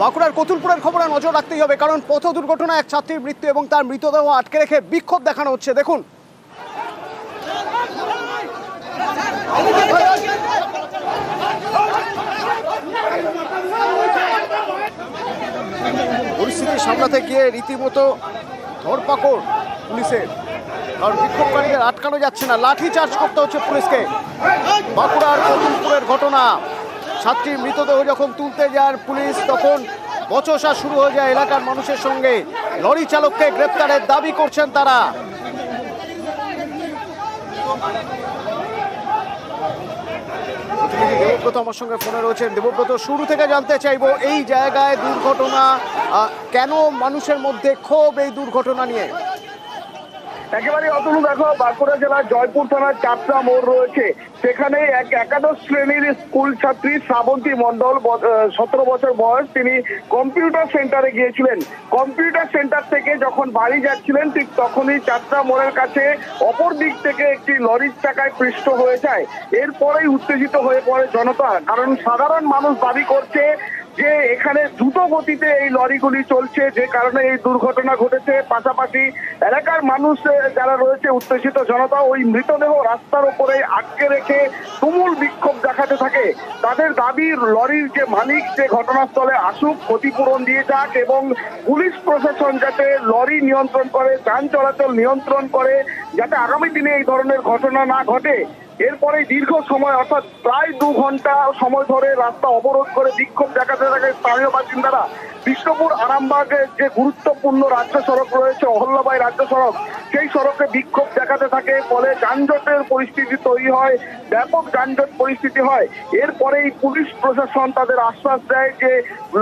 বাঁকুড়ার কতুলপুরের খবরে নজর রাখতেই হবে, কারণ পথ দুর্ঘটনায় এক ছাত্রীর মৃত্যু এবং তার মৃতদেহ আটকে রেখে বিক্ষোভ দেখানো হচ্ছে। দেখুন, পরিস্থিতি সামলাতে গিয়ে রীতিমতো ধরপাকড় পুলিশের, কারণ বিক্ষোভকারীদের আটকানো যাচ্ছে না, লাঠি চার্জ করতে হচ্ছে পুলিশকে। বাঁকুড়ার কতুলপুরের ঘটনা, ছাত্রীর মৃতদেহ যখন তুলতে যান পুলিশ, তখন বচসা শুরু হয়ে যায় এলাকার মানুষের সঙ্গে। লরি চালককে গ্রেপ্তারের দাবি করছেন তারা। প্রতিনিধি দেবব্রত আমার সঙ্গে ফোনে রয়েছেন। দেবব্রত, শুরু থেকে জানতে চাইবো এই জায়গায় দুর্ঘটনা, কেন মানুষের মধ্যে ক্ষোভ এই দুর্ঘটনা নিয়ে? একেবারে অতনু, দেখো, বাঁকুড়া জেলার জয়পুর থানার চাপড়া মোড় রয়েছে, সেখানে এক একাদশ শ্রেণীর স্কুল ছাত্রী শ্রাবন্তী মণ্ডল, 17 বছর বয়স, তিনি কম্পিউটার সেন্টারে গিয়েছিলেন। কম্পিউটার সেন্টার থেকে যখন বাড়ি যাচ্ছিলেন, ঠিক তখনই চাপড়া মোড়ের কাছে অপর দিক থেকে একটি লরির চাকায় পৃষ্ঠ হয়ে যায়। এরপরেই উত্তেজিত হয়ে পড়ে জনতা, কারণ সাধারণ মানুষ দাবি করছে যে এখানে দ্রুত গতিতে এই লরিগুলি চলছে, যে কারণে এই দুর্ঘটনা ঘটেছে। পাশাপাশি এলাকার মানুষ যারা রয়েছে, উত্তেজিত জনতা, ওই মৃতদেহ রাস্তার উপরে আটকে রেখে তুমুল বিক্ষোভ দেখাতে থাকে। তাদের দাবি, লরির যে মালিক যে ঘটনাস্থলে আসুক, ক্ষতিপূরণ দিয়ে যাক, এবং পুলিশ প্রশাসন যাতে লরি নিয়ন্ত্রণ করে, যান চলাচল নিয়ন্ত্রণ করে, যাতে আগামী দিনে এই ধরনের ঘটনা না ঘটে। এরপরে দীর্ঘ সময়, অর্থাৎ প্রায় 2 ঘন্টা সময় ধরে রাস্তা অবরোধ করে বিক্ষোভ দেখাতে থাকে স্থানীয় বাসিন্দারা। বিষ্ণুপুর আরামবাগের যে গুরুত্বপূর্ণ রাজ্য সড়ক রয়েছে, অহল্যাবাই রাজ্য সড়ক, সেই সড়কে বিক্ষোভ দেখাতে থাকে। ফলে যানজটের পরিস্থিতি তৈরি হয়, ব্যাপক যানজট পরিস্থিতি হয়। এরপরেই পুলিশ প্রশাসন তাদের আশ্বাস দেয় যে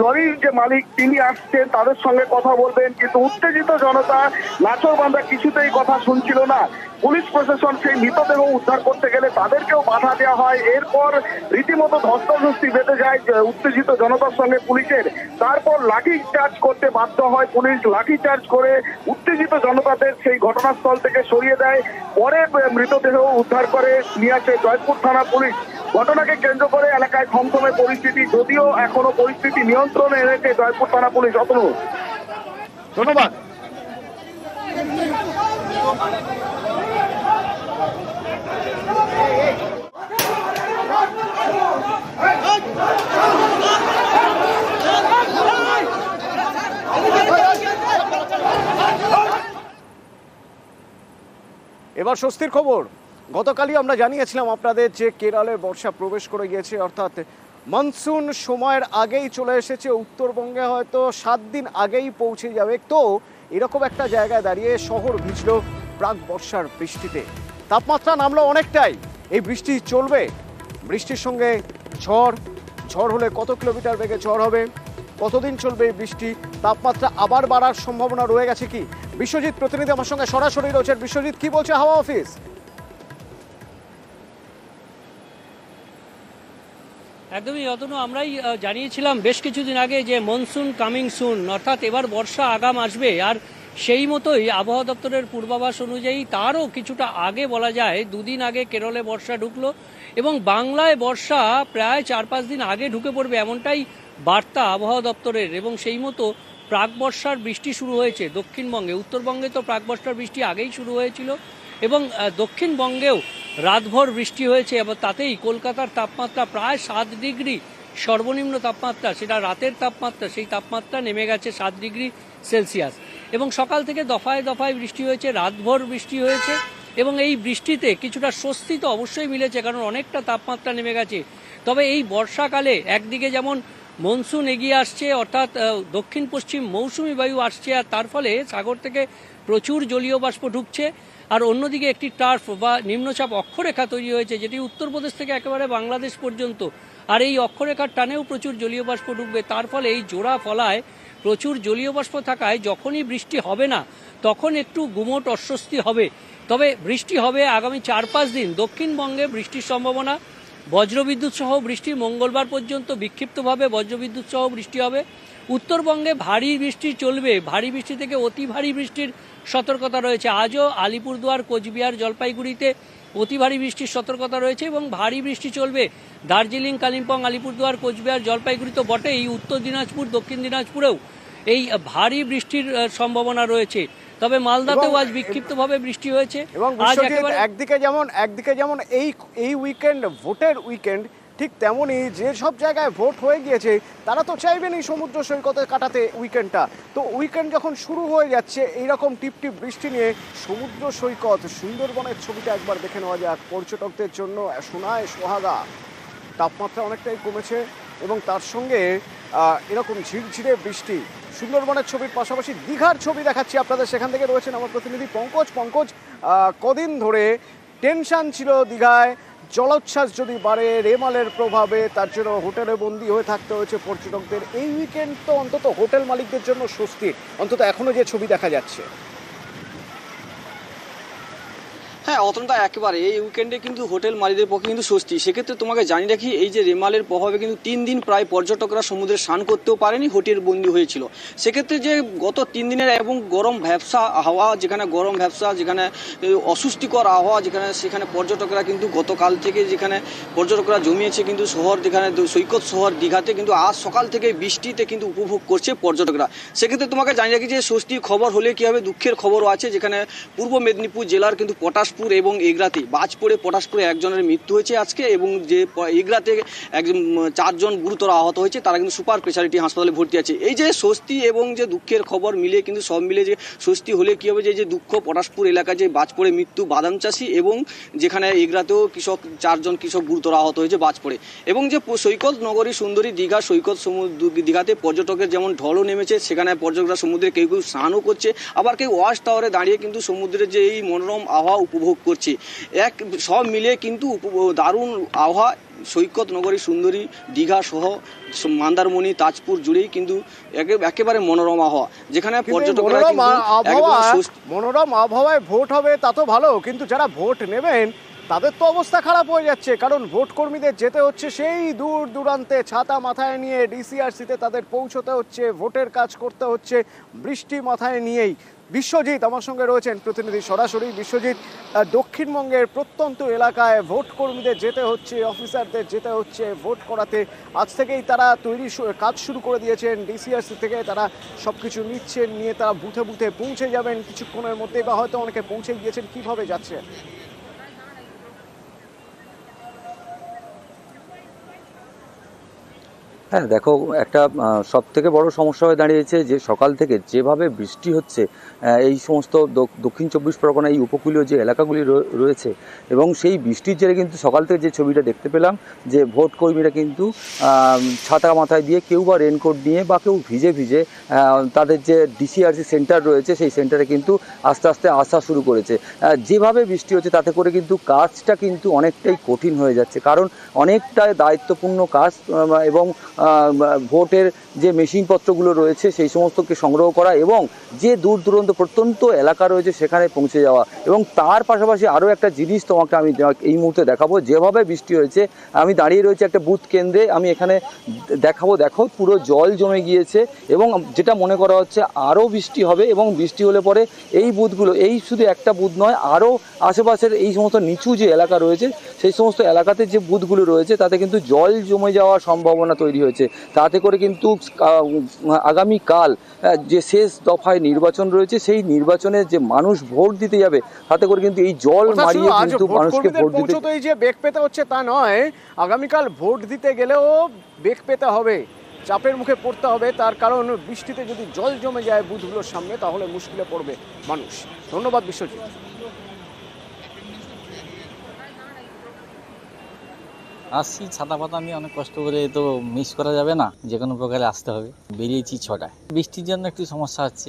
লরির যে মালিক তিনি আসছেন, তাদের সঙ্গে কথা বলবেন, কিন্তু উত্তেজিত জনতা নাছোড়বান্ধা কিছুতেই কথা শুনছিল না। পুলিশ প্রশাসন সেই মৃতদেহ উদ্ধার করতে গেলে তাদেরকেও বাধা দেওয়া হয়। এরপর রীতিমতো ধস্তাধস্তি বেঁধে যায় উত্তেজিত জনতার সঙ্গে পুলিশের। তারপর লাঠি চার্জ করতে বাধ্য হয় পুলিশ। লাঠি চার্জ করে উত্তেজিত জনতাদের সেই ঘটনাস্থল থেকে সরিয়ে দেয়। পরে মৃতদেহ উদ্ধার করে নিয়ে আসে জয়পুর থানা পুলিশ। ঘটনাকে কেন্দ্র করে এলাকায় থমথমে পরিস্থিতি, যদিও এখনো পরিস্থিতি নিয়ন্ত্রণে এনেছে জয়পুর থানা পুলিশ। অতনু, ধন্যবাদ। এবার স্বস্তির খবর। গতকালই আমরা জানিয়েছিলাম আপনাদের যে কেরলে বর্ষা প্রবেশ করে গিয়েছে, অর্থাৎ মনসুন সময়ের আগেই চলে এসেছে। উত্তরবঙ্গে হয়তো 7 দিন আগেই পৌঁছে যাবে। তো এরকম একটা জায়গায় দাঁড়িয়ে শহর ভিজল প্রাক বর্ষার বৃষ্টিতে। তাপমাত্রা নামলো অনেকটাই। এই বৃষ্টি চলবে, বৃষ্টির সঙ্গে ঝড় হলে কত কিলোমিটার বেগে ঝড় হবে, কতদিন চলবে এই বৃষ্টি, তাপমাত্রা আবার বাড়ার সম্ভাবনা রয়ে গেছে কি? বিশ্বজিৎ প্রতিনিধি আমার সঙ্গে সরাসরি রয়েছেন। বিশ্বজিৎ, কি বলছে হাওয়া অফিস? একদমই অতনু, আমরাই জানিয়েছিলাম বেশ কিছুদিন আগে যে মনসুন কামিং সুন, অর্থাৎ এবার বর্ষা আগাম আসবে। আর সেই মতোই আবহাওয়া দপ্তরের পূর্বাভাস অনুযায়ী তারও কিছুটা আগে, বলা যায় 2 দিন আগে কেরলে বর্ষা ঢুকলো, এবং বাংলায় বর্ষা প্রায় 4-5 দিন আগে ঢুকে পড়বে, এমনটাই বার্তা আবহাওয়া দপ্তরের। এবং সেই মতো প্রাক বর্ষার বৃষ্টি শুরু হয়েছে দক্ষিণবঙ্গে। উত্তরবঙ্গে তো প্রাক বর্ষার বৃষ্টি আগেই শুরু হয়েছিল, এবং দক্ষিণবঙ্গেও রাতভর বৃষ্টি হয়েছে। এবং তাতেই কলকাতার তাপমাত্রা প্রায় 7 ডিগ্রি সর্বনিম্ন তাপমাত্রা, সেটা রাতের তাপমাত্রা, সেই তাপমাত্রা নেমে গেছে 7 ডিগ্রি সেলসিয়াস। এবং সকাল থেকে দফায় দফায় বৃষ্টি হয়েছে, রাতভর বৃষ্টি হয়েছে, এবং এই বৃষ্টিতে কিছুটা স্বস্তি তো অবশ্যই মিলেছে, কারণ অনেকটা তাপমাত্রা নেমে গেছে। তবে এই বর্ষাকালে একদিকে যেমন মনসুন এগিয়ে আসছে, অর্থাৎ দক্ষিণ পশ্চিম মৌসুমি বায়ু আসছে, আর তার ফলে সাগর থেকে প্রচুর জলীয় বাষ্প ঢুকছে। আর অন্যদিকে একটি টার্ফ বা নিম্নচাপ অক্ষরেখা তৈরি হয়েছে, যেটি উত্তরপ্রদেশ থেকে একেবারে বাংলাদেশ পর্যন্ত। আর এই অক্ষরেখার টানেও প্রচুর জলীয় বাষ্প ঢুকবে। তার ফলে এই জোড়া ফলায় প্রচুর জলীয় বাষ্প থাকায় যখনই বৃষ্টি হবে না, তখন একটু গুমোট অস্বস্তি হবে। তবে বৃষ্টি হবে আগামী 4-5 দিন। দক্ষিণবঙ্গে বৃষ্টির সম্ভাবনা, বজ্রবিদ্যুৎ সহ বৃষ্টি মঙ্গলবার পর্যন্ত, বিক্ষিপ্তভাবে বজ্রবিদ্যুৎ সহ বৃষ্টি হবে। উত্তরবঙ্গে ভারী বৃষ্টি চলবে, ভারী বৃষ্টি থেকে অতি ভারী বৃষ্টির সতর্কতা রয়েছে। আজও আলিপুরদুয়ার, কোচবিহার, জলপাইগুড়িতে অতি ভারী বৃষ্টির সতর্কতা রয়েছে এবং ভারী বৃষ্টি চলবে দার্জিলিং, কালিম্পং, আলিপুরদুয়ার, কোচবিহার, জলপাইগুড়ি তো বটেই, উত্তর দিনাজপুর, দক্ষিণ দিনাজপুরেও এই ভারী বৃষ্টির সম্ভাবনা রয়েছে। তবে মালদাতেও আজ বিক্ষিপ্তভাবে বৃষ্টি হয়েছে। এবং একদিকে যেমন এই উইকেন্ড ভোটের উইকেন্ড, ঠিক তেমনই যে সব জায়গায় ভোট হয়ে গিয়েছে তারা তো চাইবেন এই সমুদ্র সৈকতে কাটাতে উইকেন্ডটা। তো উইকেন্ড যখন শুরু হয়ে যাচ্ছে এইরকম টিপটিপ বৃষ্টি নিয়ে সমুদ্র সৈকত সুন্দরবনের ছবিটা একবার দেখে নেওয়া যাক। পর্যটকদের জন্য সোনায় সোহাগা, তাপমাত্রা অনেকটাই কমেছে এবং তার সঙ্গে এরকম ঝিরঝিরে বৃষ্টি। সুন্দরবনের ছবির পাশাপাশি দীঘার ছবি দেখাচ্ছি আপনাদের, সেখান থেকে রয়েছেন আমার প্রতিনিধি পঙ্কজ। কদিন ধরে টেনশন ছিল দীঘায়, জলোচ্ছ্বাস যদি বাড়ে রেমালের প্রভাবে, তার জন্য হোটেলে বন্দী হয়ে থাকতে হয়েছে পর্যটকদের। এই উইকেন্ড তো অন্তত হোটেল মালিকদের জন্য স্বস্তি, অন্তত এখনো যে ছবি দেখা যাচ্ছে। হ্যাঁ, অতটা একেবারে এই উইকেন্ডে কিন্তু হোটেল মালিকদের পক্ষে কিন্তু স্বস্তি। সেক্ষেত্রে তোমাকে জানিয়ে রাখি, এই যে রেমালের প্রভাবে কিন্তু 3 দিন প্রায় পর্যটকরা সমুদ্রে স্নান করতেও পারেনি, হোটেল বন্দী হয়েছিল। সেক্ষেত্রে যে গত 3 দিনের এবং গরম ভ্যাবসা হাওয়া, যেখানে গরম ভ্যাবসা, যেখানে অস্বস্তিকর আবহাওয়া, সেখানে পর্যটকরা কিন্তু গতকাল থেকে যেখানে পর্যটকরা জমিয়েছে কিন্তু শহর, যেখানে সৈকত শহর দীঘাতে কিন্তু আজ সকাল থেকে বৃষ্টিতে কিন্তু উপভোগ করছে পর্যটকরা। সেক্ষেত্রে তোমাকে জানিয়ে রাখি যে স্বস্তির খবর হলে কী হবে, দুঃখের খবরও আছে। যেখানে পূর্ব মেদিনীপুর জেলার কিন্তু পটাশপুর এবং এগরাতে বাজ পড়ে পটাশপুরে একজনের মৃত্যু হয়েছে আজকে, এবং যে এগরাতে 4 জন গুরুতর আহত হয়েছে, তারা কিন্তু সুপার স্পেশালিটি হাসপাতালে ভর্তি আছে। এই যে স্বস্তি এবং যে দুঃখের খবর মিলে কিন্তু সব মিলে যে স্বস্তি হলে কী হবে, যে দুঃখ পটাশপুর এলাকায় যে বাজ পড়ে মৃত্যু বাদাম চাষি, এবং যেখানে এগরাতেও 4 জন কৃষক গুরুতর আহত হয়েছে বাজ পড়ে। এবং যে সৈকত নগরী সুন্দরী দীঘা সৈকত দীঘাতে পর্যটকের যেমন ঢলও নেমেছে, সেখানে পর্যটকরা সমুদ্রে কেউ কেউ স্নানও করছে, আবার কেউ ওয়াচ টাওয়ারে দাঁড়িয়ে কিন্তু সমুদ্রের যে এই মনোরম আবহাওয়া উপভোগ করছে। সব মিলে কিন্তু দারুণ আবহাওয়া সৈকত নগরী সুন্দরী দীঘা সহ মন্দারমণি, তাজপুর জুড়েই কিন্তু একেবারে মনোরম আবহাওয়া, যেখানে পর্যটকরা মনোরম আবহাওয়ায় ভোট হবে তা তো ভালো, কিন্তু যারা ভোট নেবেন তাদের তো অবস্থা খারাপ হয়ে যাচ্ছে। কারণ ভোট কর্মীদের যেতে হচ্ছে সেই দূর দূরান্তে, ছাতা মাথায় নিয়ে ডিসিআরসিতে তাদের পৌঁছতে হচ্ছে, ভোটের কাজ করতে হচ্ছে বৃষ্টি মাথায় নিয়েই। বিশ্বজিৎ আমার সঙ্গে রয়েছেন প্রতিনিধি সরাসরি। বিশ্বজিৎ, দক্ষিণবঙ্গের প্রত্যন্ত এলাকায় ভোট কর্মীদের যেতে হচ্ছে, অফিসারদের যেতে হচ্ছে ভোট করাতে। আজ থেকেই তারা কাজ শুরু করে দিয়েছেন, ডিসিআরসি থেকে তারা সব কিছু নিচ্ছেন, নিয়ে তারা বুথে বুথে পৌঁছে যাবেন কিছুক্ষণের মধ্যে, বা হয়তো অনেকে পৌঁছে গিয়েছেন। কিভাবে যাচ্ছে? হ্যাঁ দেখো, একটা সব থেকে বড় সমস্যা হয়ে দাঁড়িয়েছে যে সকাল থেকে যেভাবে বৃষ্টি হচ্ছে এই সমস্ত দক্ষিণ 24 পরগনা এই উপকূলীয় যে এলাকাগুলি রয়েছে, এবং সেই বৃষ্টির জেরে কিন্তু সকাল থেকে যে ছবিটা দেখতে পেলাম যে ভোট কর্মীরা কিন্তু ছাতা মাথায় দিয়ে, কেউ বা রেনকোট নিয়ে, বা কেউ ভিজে ভিজে তাদের যে ডিসিআরসি সেন্টার রয়েছে সেই সেন্টারে কিন্তু আস্তে আস্তে আসা শুরু করেছে। যেভাবে বৃষ্টি হচ্ছে তাতে করে কিন্তু কাজটা কিন্তু অনেকটাই কঠিন হয়ে যাচ্ছে, কারণ অনেকটাই দায়িত্বপূর্ণ কাজ, এবং ভোটের যে মেশিনপত্রগুলো রয়েছে সেই সমস্তকে সংগ্রহ করা, এবং যে দূর দূরান্ত প্রত্যন্ত এলাকা রয়েছে সেখানে পৌঁছে যাওয়া। এবং তার পাশাপাশি আরও একটা জিনিস তোমাকে আমি এই মুহূর্তে দেখাবো। যেভাবে বৃষ্টি হয়েছে, আমি দাঁড়িয়ে রয়েছে একটা বুথ কেন্দ্রে, আমি এখানে দেখাবো, দেখো পুরো জল জমে গিয়েছে, এবং যেটা মনে করা হচ্ছে আরও বৃষ্টি হবে, এবং বৃষ্টি হলে পরে এই বুথগুলো, এই শুধু একটা বুথ নয়, আরও আশেপাশের এই সমস্ত নিচু যে এলাকা রয়েছে সেই সমস্ত এলাকাতে যে বুথগুলো রয়েছে তাতে কিন্তু জল জমে যাওয়ার সম্ভাবনা তৈরি হয়েছে। তাতে করে কিন্তু আগামীকাল যে শেষ দফায় নির্বাচন রয়েছে, সেই নির্বাচনে যে মানুষ ভোট দিতে যাবে তাতে করে কিন্তু এই জল মারিয়ে কিন্তু মানুষকে ভোট দিতে যে বেগ পেতে হচ্ছে তা নয়, আগামীকাল ভোট দিতে গেলেও বেগ পেতে হবে, চাপের মুখে পড়তে হবে। তার কারণ বৃষ্টিতে যদি জল জমে যায় বুথগুলোর সামনে তাহলে মুশকিলে পড়বে মানুষ। ধন্যবাদ বিশ্বজিৎ। আসছি ছাতা পাতা নিয়ে, অনেক কষ্ট করে, তো মিস করা যাবে না, যে কোনো প্রকারে আসতে হবে। বেরিয়েছি 6টায়, বৃষ্টির জন্য একটু সমস্যা হচ্ছে।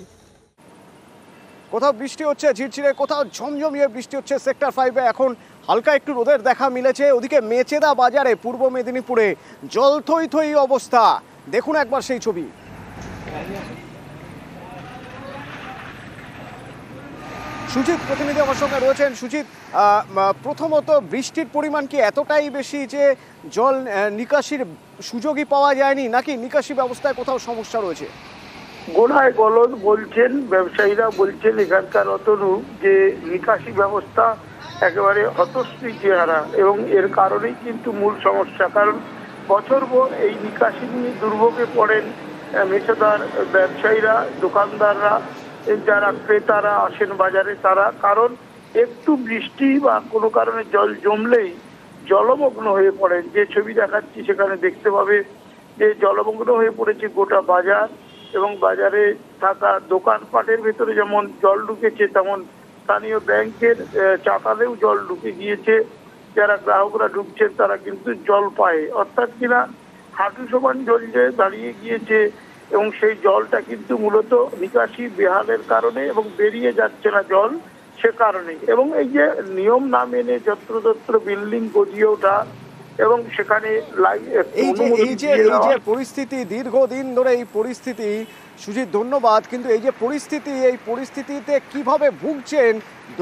কোথাও বৃষ্টি হচ্ছে ঝিরঝিরে, কোথাও ঝমঝমিয়ে বৃষ্টি হচ্ছে। সেক্টর 5-এ এখন হালকা একটু রোদের দেখা মিলেছে। ওদিকে মেচেদা বাজারে পূর্ব মেদিনীপুরে জল থই থই অবস্থা, দেখুন একবার সেই ছবি। সুজিত প্রতিনিধি আমার সঙ্গে রয়েছেন। সুজিত, প্রথমত বৃষ্টির পরিমাণ কি এতটাই বেশি যে জল নিকাশির সুযোগই পাওয়া যায়নি, নাকি নিকাশি ব্যবস্থায় কোথাও সমস্যা রয়েছে? গোড়ায় গলদ বলছেন ব্যবসায়ীরা, বলছেন এখানকার অতনু যে নিকাশি ব্যবস্থা একেবারে হতশ্রী চেহারা, এবং এর কারণেই কিন্তু মূল সমস্যা। কারণ বছর ভোর এই নিকাশি নিয়ে দুর্ভোগে পড়েন মেশাদার ব্যবসায়ীরা, দোকানদাররা, যারা ক্রেতারা আসেন বাজারে তারা। কারণ একটু বৃষ্টি বা কোনো কারণে জল জমলেই জলমগ্ন হয়ে পড়েন। যে ছবি দেখাচ্ছি সেখানে দেখতে পাবে যে জলমগ্ন হয়ে পড়েছে গোটা বাজার, এবং বাজারে থাকা দোকানপাটের ভেতরে যেমন জল ঢুকেছে তেমন স্থানীয় ব্যাংকের চাতালেও জল ঢুকে গিয়েছে। যারা গ্রাহকরা ঢুকছেন তারা কিন্তু জল পায়, অর্থাৎ কিনা হাঁটু সমান জল যে দাঁড়িয়ে গিয়েছে, এবং সেই জলটা কিন্তু মূলত নিকাশি বেহালের কারণে এবং বেরিয়ে যাচ্ছে না জল সে কারণে। এবং এই যে নিয়ম না মেনে যত্রতত্র বিল্ডিং গজিয়ে ওঠা, এবং সেখানে এই যে পরিস্থিতি, দীর্ঘদিন ধরে এই পরিস্থিতি, সুজিত ধন্যবাদ, কিন্তু এই যে পরিস্থিতি, এই পরিস্থিতিতে কিভাবে ভুগছেন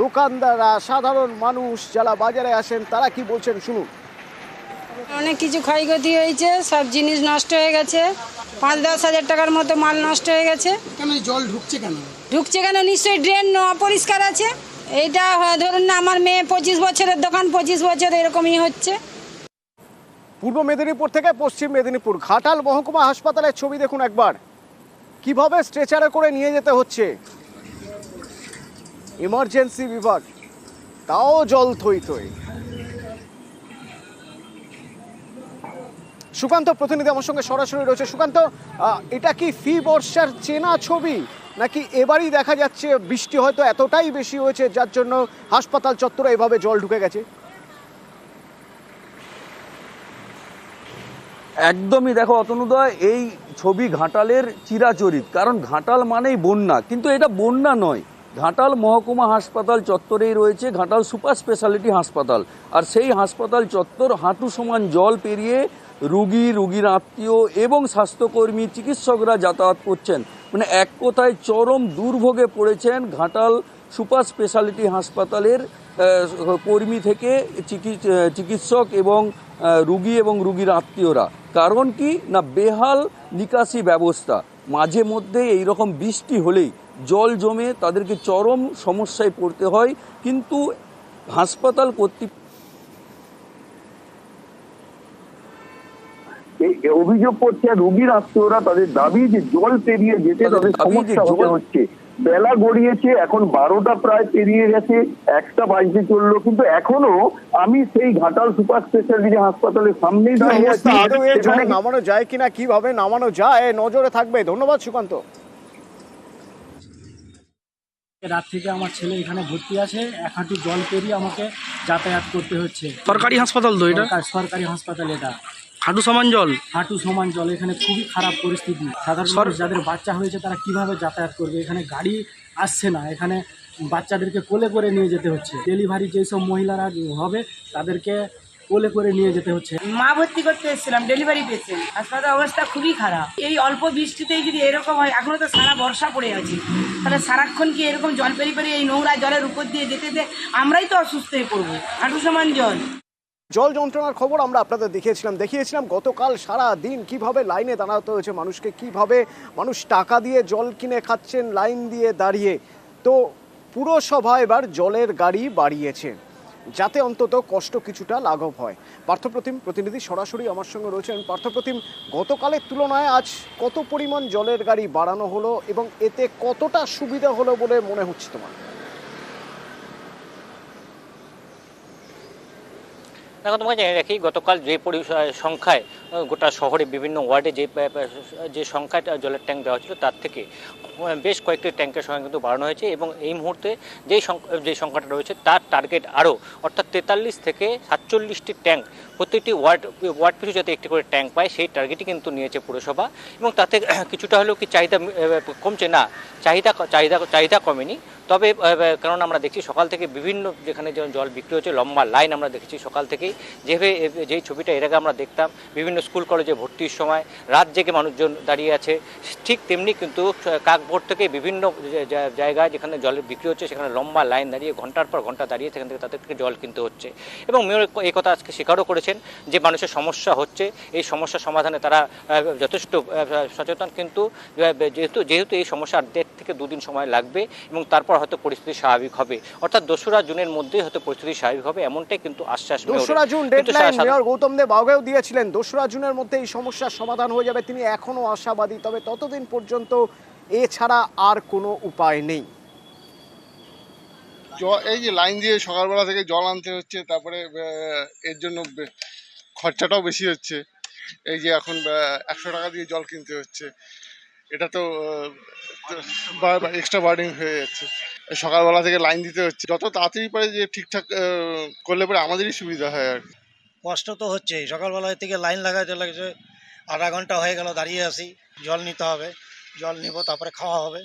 দোকানদাররা, সাধারণ মানুষ যারা বাজারে আসেন, তারা কি বলছেন শুনুন। অনেক কিছু ক্ষয়ক্ষতি হয়েছে, সব জিনিস নষ্ট হয়ে গেছে, 5-10 হাজার টাকার মতো মাল নষ্ট হয়ে গেছে। কেন জল ঢুকছে কেন? ঢুকছে কেন? নিশ্চয়ই ড্রেন অপরিষ্কার আছে। এইটা ধরুন না, আমার মেয়ে 25 বছরের দোকান, 25 বছর এরকমই হচ্ছে। পূর্ব মেদিনীপুর থেকে পশ্চিম মেদিনীপুর, ঘাটাল মহকুমা হাসপাতালের ছবি দেখুন একবার, কিভাবে স্ট্রেচারে করে নিয়ে যেতে হচ্ছে ইমার্জেন্সি বিভাগ, তাও জল থই থই। সুকান্ত প্রতিনিধি আমার সঙ্গে সরাসরি রয়েছে। সুকান্ত, এটা কি ফি বর্ষার চেনা ছবি, নাকি এবারই দেখা যাচ্ছে বৃষ্টি হয়তো এতটাই বেশি হয়েছে যার জন্য হাসপাতাল চত্বরে এভাবে জল ঢুকে গেছে? একদমই, দেখো অতনুদয়, এই ছবি ঘাটালের চিরাচরিত, কারণ ঘাটাল মানেই বন্যা, কিন্তু এটা বন্যা নয়। ঘাটাল মহকুমা হাসপাতাল চত্বরেই রয়েছে ঘাটাল সুপার স্পেশালিটি হাসপাতাল, আর সেই হাসপাতাল চত্বর হাঁটু সমান জল পেরিয়ে রুগীর আত্মীয় এবং স্বাস্থ্যকর্মী, চিকিৎসকরা যাতায়াত করছেন। মানে এক কথায় চরম দুর্ভোগে পড়েছেন ঘাটাল সুপার স্পেশালিটি হাসপাতালের কর্মী থেকে চিকিৎসক এবং রুগী এবং রুগীর আত্মীয়রা। কারণ কি না, বেহাল নিকাশি ব্যবস্থা। মাঝে মধ্যে এইরকম বৃষ্টি হলেই জল জমে তাদেরকে চরম সমস্যায় পড়তে হয়, কিন্তু হাসপাতাল কর্তৃপক্ষ অভিযোগ করছে রোগীর আত্মীয়রা, তাদের দাবি যে জল পেরিয়ে যেতে তাদের সমস্যা হচ্ছে। বেলা গড়িয়েছে, এখন 12টা প্রায় পেরিয়ে গেছে, 1টা বাজতে চললো, কিন্তু এখনো আমি সেই ঘাটাল সুপার স্পেশালিটি হাসপাতালের সামনেই দাঁড়িয়ে আছি। নামানো যায় কিনা, কিভাবে নামানো যায় নজরে থাকবে। ধন্যবাদ সুকান্ত। রাত থেকে আমার ছেলে এখানে ভর্তি আছে, 1 হাঁটু জল পেরিয়ে আমাকে যাতায়াত করতে হচ্ছে। সরকারি হাসপাতাল তো এটা? সরকারি হাসপাতাল, এটা হাঁটু সমান জল? হাঁটু সমান জল। এখানে খুবই খারাপ পরিস্থিতি। সাধারণ মানুষ যাদের বাচ্চা হয়েছে তারা কিভাবে যাতায়াত করবে? এখানে গাড়ি আসছে না, এখানে বাচ্চাদেরকে কোলে করে নিয়ে যেতে হচ্ছে। ডেলিভারি যেসব মহিলারা হবে তাদেরকে কোলে করে নিয়ে যেতে হচ্ছে। মা ভর্তি করতে এসেছিলাম, ডেলিভারি পেয়েছেন। হাসপাতালের অবস্থা খুবই খারাপ। এই অল্প বৃষ্টিতেই যদি এরকম হয়, এখনো তো সারা বর্ষা পড়ে আছে, তাহলে সারাক্ষণ কি এরকম জল পেরিয়ে এই নোংরা জলের উপর দিয়ে যেতে আমরাই তো অসুস্থ হয়ে পড়বো। হাঁটু সমান জল। জল যন্ত্রণার খবর আমরা আপনাদের দেখিয়েছিলাম গতকাল সারা দিন কিভাবে লাইনে দাঁড়াতে হয়েছে মানুষকে, কিভাবে মানুষ টাকা দিয়ে জল কিনে খাচ্ছেন লাইন দিয়ে দাঁড়িয়ে। তো পুরসভা এবার জলের গাড়ি বাড়িয়েছে যাতে অন্তত কষ্ট কিছুটা লাঘব হয়। পার্থপ্রতিম প্রতিনিধি সরাসরি আমার সঙ্গে রয়েছেন। পার্থপ্রতিম, গতকালের তুলনায় আজ কত পরিমাণ জলের গাড়ি বাড়ানো হলো এবং এতে কতটা সুবিধা হলো বলে মনে হচ্ছে তোমার? দেখো, তোমাকে জেনে রাখি, গতকাল যে সংখ্যায় গোটা শহরে বিভিন্ন ওয়ার্ডে যে সংখ্যায় জলের ট্যাঙ্ক দেওয়া হচ্ছিল তার থেকে বেশ কয়েকটি ট্যাঙ্কের সংখ্যা কিন্তু বাড়ানো হয়েছে, এবং এই মুহূর্তে যে সংখ্যাটা রয়েছে তার টার্গেট আরও, অর্থাৎ 43 থেকে 47টি ট্যাঙ্ক প্রত্যেকটি ওয়ার্ড পিছু যাতে একটি করে ট্যাঙ্ক পায় সেই টার্গেটই কিন্তু নিয়েছে পুরসভা। এবং তাতে কিছুটা হলেও কি চাহিদা কমছে? না, চাহিদা কমেনি। তবে কারণ আমরা দেখছি সকাল থেকে বিভিন্ন যেখানে জল বিক্রি হচ্ছে লম্বা লাইন আমরা দেখেছি সকাল থেকেই, যেভাবে যেই ছবিটা এর আগে আমরা দেখতাম বিভিন্ন স্কুল কলেজে ভর্তির সময় রাত জেগে মানুষজন দাঁড়িয়ে আছে, ঠিক তেমনি কিন্তু কাকভোর থেকে বিভিন্ন জায়গায় যেখানে জলের বিক্রি হচ্ছে সেখানে লম্বা লাইন দাঁড়িয়ে ঘন্টার পর ঘন্টা দাঁড়িয়ে সেখান থেকে তাদেরকে জল কিনতে হচ্ছে। এবং মেয়র এই কথা আজকে স্বীকারও করেছেন যে মানুষের সমস্যা হচ্ছে, এই সমস্যা সমাধানে তারা যথেষ্ট সচেতন, কিন্তু যেহেতু এই সমস্যা 1.5 থেকে 2 দিন সময় লাগবে এবং তারপর হয়তো পরিস্থিতি স্বাভাবিক হবে, অর্থাৎ 2রা জুনের মধ্যেই হয়তো পরিস্থিতি স্বাভাবিক হবে, এমনটাই কিন্তু আশ্বাস 2রা জুন ডেডলাইন মেয়র গৌতম দেব আগেও দিয়েছিলেন। 2রা জুনের মধ্যে এই সমস্যার সমাধান হয়ে যাবে, তিনি এখনো আশাবাদী। তবে ততদিন পর্যন্ত এছাড়া আর কোনো উপায় নেই। এই যে লাইন দিয়ে সকালবেলা থেকে জল আনতে হচ্ছে, তারপরে এর জন্য খরচাটাও বেশি হচ্ছে। এই যে এখন 100 টাকা দিয়ে জল কিনতে হচ্ছে, এটা তো এক্সট্রা বার্ডিং হয়ে যাচ্ছে। সকালবেলা থেকে লাইন দিতে হচ্ছে, যত তাড়াতাড়ি পারে যে ঠিকঠাক করলে পরে আমাদেরই সুবিধা হয় আর কি। কষ্ট তো হচ্ছে, সকালবেলা থেকে লাইন লাগাতে লাগছে, আধা ঘন্টা হয়ে গেল দাঁড়িয়ে আছি। জল নিতে হবে, জল নিব, তারপরে খাওয়া হবে।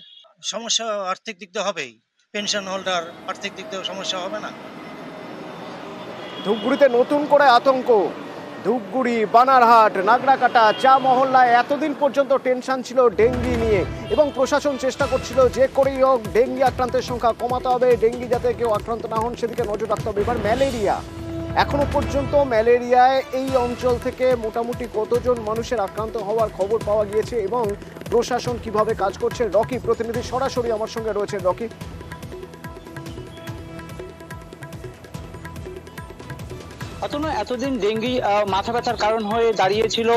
সমস্যা আর্থিক দিক দিয়ে হবেই, পেনশন হোল্ডার, আর্থিক দিক দিয়ে সমস্যা হবে না। ধূপগুড়িতে নতুন করে আতঙ্ক। ধূপগুড়ি, বানারহাট, নাগরাকাটা, চা মহল্লায় এতদিন পর্যন্ত টেনশন ছিল ডেঙ্গি নিয়ে এবং প্রশাসন চেষ্টা করছিল যে করেই হোক ডেঙ্গি আক্রান্তের সংখ্যা কমাতে হবে, ডেঙ্গি যাতে কেউ আক্রান্ত না হন সেদিকে নজর রাখতে হবে। এবার ম্যালেরিয়া, এখনো পর্যন্ত ম্যালেরিয়ায় এই অঞ্চল থেকে মোটামুটি কতজন মানুষের আক্রান্ত হওয়ার খবর পাওয়া গিয়েছে এবং প্রশাসন কিভাবে কাজ করছে, রকি প্রতিনিধি সরাসরি আমার সঙ্গে রয়েছেন। রকি, এতদিন ডেঙ্গি মাথা ব্যথার কারণ হয়ে দাঁড়িয়েছিল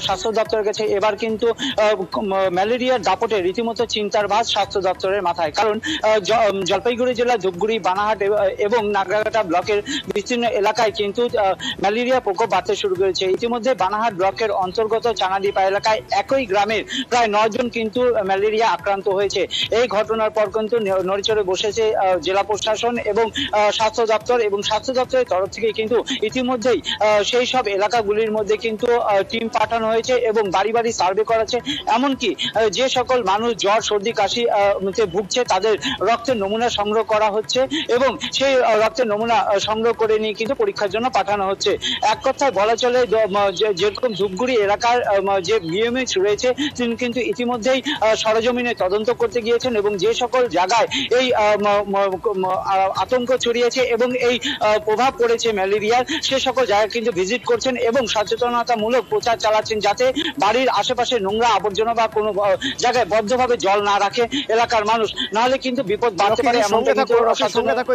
স্বাস্থ্য দপ্তরের কাছে, এবার কিন্তু ম্যালেরিয়ার দাপটে রীতিমতো চিন্তার ভাঁজ স্বাস্থ্য দপ্তরের মাথায়। কারণ জলপাইগুড়ি জেলার ধূপগুড়ি, বানারহাট এবং নাগরাকাটা ব্লকের বিস্তীর্ণ এলাকায় কিন্তু ম্যালেরিয়া প্রকোপ বাড়তে শুরু করেছে। ইতিমধ্যে বানারহাট ব্লকের অন্তর্গত চানাদিপা এলাকায় একই গ্রামের প্রায় 9 জন কিন্তু ম্যালেরিয়া আক্রান্ত হয়েছে। এই ঘটনার পর কিন্তু নড়েচড়ে বসেছে জেলা প্রশাসন এবং স্বাস্থ্য দপ্তর, এবং স্বাস্থ্য দপ্তরের তরফ থেকে কিন্তু ইতিমধ্যেই সেই সব এলাকাগুলির মধ্যে কিন্তু টিম পাঠানো হয়েছে এবং বাড়ি বাড়ি সার্ভে করাচ্ছে। এমনকি যে সকল মানুষ জ্বর, সর্দি, কাশি ভুগছে তাদের রক্তের নমুনা সংগ্রহ করা হচ্ছে এবং সেই রক্তের নমুনা সংগ্রহ করে নিয়ে কিন্তু পরীক্ষার জন্য পাঠানো হচ্ছে। এক কথায় বলা চলে যেরকম ধূপগুড়ি এলাকার যে বিএমএইচ রয়েছে তিনি কিন্তু ইতিমধ্যেই সরজমিনে তদন্ত করতে গিয়েছেন এবং যে সকল জায়গায় এই আতঙ্ক ছড়িয়েছে এবং এই প্রভাব পড়েছে ম্যালেরিয়ার, সে সকল জায়গায় কিন্তু ভিজিট করছেন এবং সচেতনতামূলক প্রচার চালাচ্ছেন যাতে বাড়ির আশেপাশে নোংরা আবর্জনা বা কোনো জায়গায় বদ্ধভাবে জল না রাখে এলাকার মানুষ, নাহলে কিন্তু বিপদ বাড়তে পারে।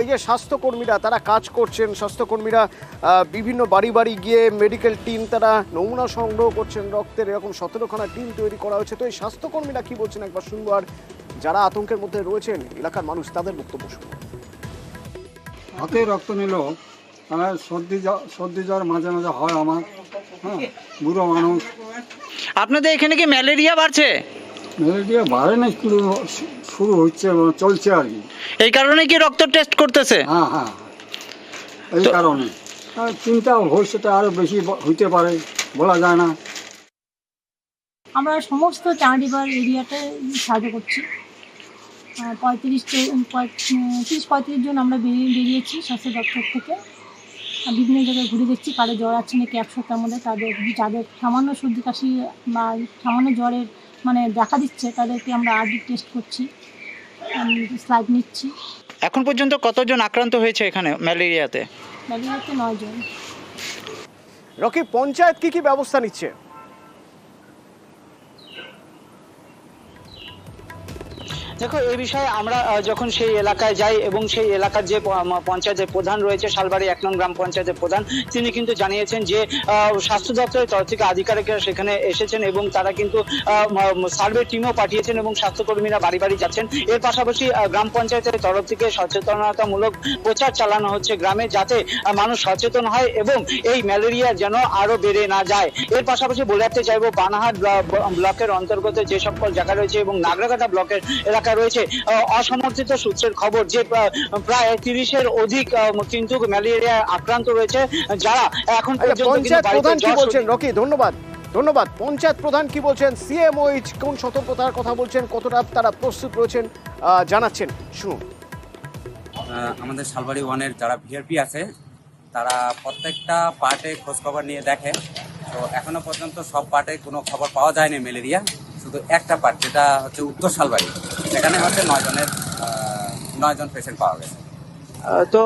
এই যে স্বাস্থ্যকর্মীরা তারা কাজ করছেন, স্বাস্থ্যকর্মীরা বিভিন্ন বাড়ি বাড়ি গিয়ে মেডিকেল টিম তারা নমুনা সংগ্রহ করছেন রক্তের, এরকম 17খানা টিম তৈরি করা হয়েছে। তো এই স্বাস্থ্যকর্মীরা কি বলছেন একবার শুনবো, আর যারা আতঙ্কের মধ্যে রয়েছেন এলাকার মানুষ তাদের বক্তব্য শুনবো। হাতে রক্ত নিল, সর্দি জ্বর মাঝে মাঝে হয় আমার, হ্যাঁ, বুড়ো মানুষ। আপনাদের এখানে কি ম্যালেরিয়া বাড়ছে? ম্যালেরিয়া বাড়ে না, শুরু হচ্ছে, চলছে আর কি। এই কারণে কি রক্ত টেস্ট করতেছে? হ্যাঁ হ্যাঁ, এই কারণে চিন্তা ভবিষ্যতে আরো বেশি হইতে পারে, বলা যায় না। আমরা সমস্ত চাঁদিবার এরিয়াতে সাহায্য করছি। 35 জন আমরা বেরিয়েছি স্বাস্থ্য দপ্তর থেকে। বিভিন্ন জায়গায় ঘুরে দেখছি কারো জ্বর আছে নাকি 100টার মধ্যে, যাদের সামান্য সর্দি কাশি বা সামান্য জ্বরের দেখা দিচ্ছে তাদেরকে আমরা আরবি টেস্ট করছি, স্লাইড নিচ্ছি। এখন পর্যন্ত কতজন আক্রান্ত হয়েছে এখানে ম্যালেরিয়াতে? 9 জন। রকি, পঞ্চায়েত কি ব্যবস্থা নিচ্ছে? দেখো, এই বিষয়ে আমরা যখন সেই এলাকায় যাই এবং সেই এলাকার যে পঞ্চায়েতের প্রধান রয়েছে, শালবাড়ি 1 নং গ্রাম পঞ্চায়েতের প্রধান, তিনি কিন্তু জানিয়েছেন যে স্বাস্থ্য দপ্তরের তরফ থেকে আধিকারিকরা সেখানে এসেছেন এবং তারা কিন্তু সার্ভে টিমও পাঠিয়েছেন এবং স্বাস্থ্যকর্মীরা বাড়ি বাড়ি যাচ্ছেন। এর পাশাপাশি গ্রাম পঞ্চায়েতের তরফ থেকে সচেতনতামূলক প্রচার চালানো হচ্ছে গ্রামে, যাতে মানুষ সচেতন হয় এবং এই ম্যালেরিয়া যেন আরো বেড়ে না যায়। এর পাশাপাশি বলে রাখতে চাইবো, বানারহাট ব্লকের অন্তর্গত যে সকল জায়গা রয়েছে এবং নাগরাকাটা ব্লকের এলাকা রয়েছে, অসমর্থিত সূত্রের খবর যে প্রায় 30-এর অধিক কিন্তু ম্যালেরিয়া আক্রান্ত রয়েছে, যারা এখন পঞ্চায়েত প্রধান কি বলছেন? রকি, ধন্যবাদ। পঞ্চায়েত প্রধান কি বলছেন, সিএমওইচ কোন সতর্কতার কথা বলছেন, কতটা তারা প্রস্তুত রয়েছেন জানাচ্ছেন, শুনুন। আমাদের শালবাড়ি 1-এর যারা ভিআরপি আছে তারা প্রত্যেকটা পার্টে খোঁজখবর নিয়ে দেখে। তো এখনো পর্যন্ত সব পার্টে কোনো খবর পাওয়া যায়নি ম্যালেরিয়া, শুধু একটা পার্ট যেটা হচ্ছে উত্তর শালবাড়ি, সেখানে হচ্ছে 9 জন পেশেন্ট পাওয়া গেছে। তো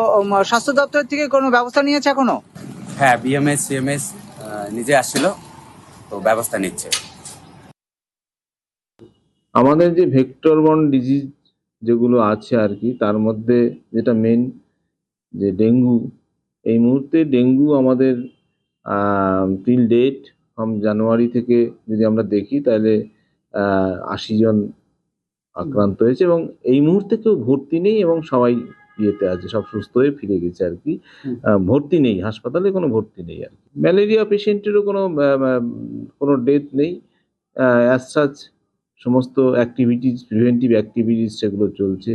স্বাস্থ্য দপ্তর থেকে কোনো ব্যবস্থা নিয়েছে এখনো? হ্যাঁ, বিএমএস সিএমএস নিজে আসছিল, তো ব্যবস্থা নিচ্ছে। আমাদের যে ভেক্টর বর্ন ডিজিজ যেগুলো আছে আর কি, তার মধ্যে যেটা মেন যে ডেঙ্গু, এই মুহূর্তে ডেঙ্গু আমাদের টিল ডেট ফ্রম জানুয়ারি থেকে যদি আমরা দেখি তাহলে 80 জন আক্রান্ত হয়েছে এবং এই মুহূর্তে কেউ ভর্তি নেই এবং সবাই ইয়েতে আছে, সব সুস্থ হয়ে ফিরে গেছে আর কি। ভর্তি নেই, হাসপাতালে কোনো ভর্তি নেই আর কি। ম্যালেরিয়া পেশেন্টেরও কোনো ডেথ নেই অ্যাজ সাচ। সমস্ত অ্যাক্টিভিটিস, প্রিভেন্টিভ অ্যাক্টিভিটিস সেগুলো চলছে।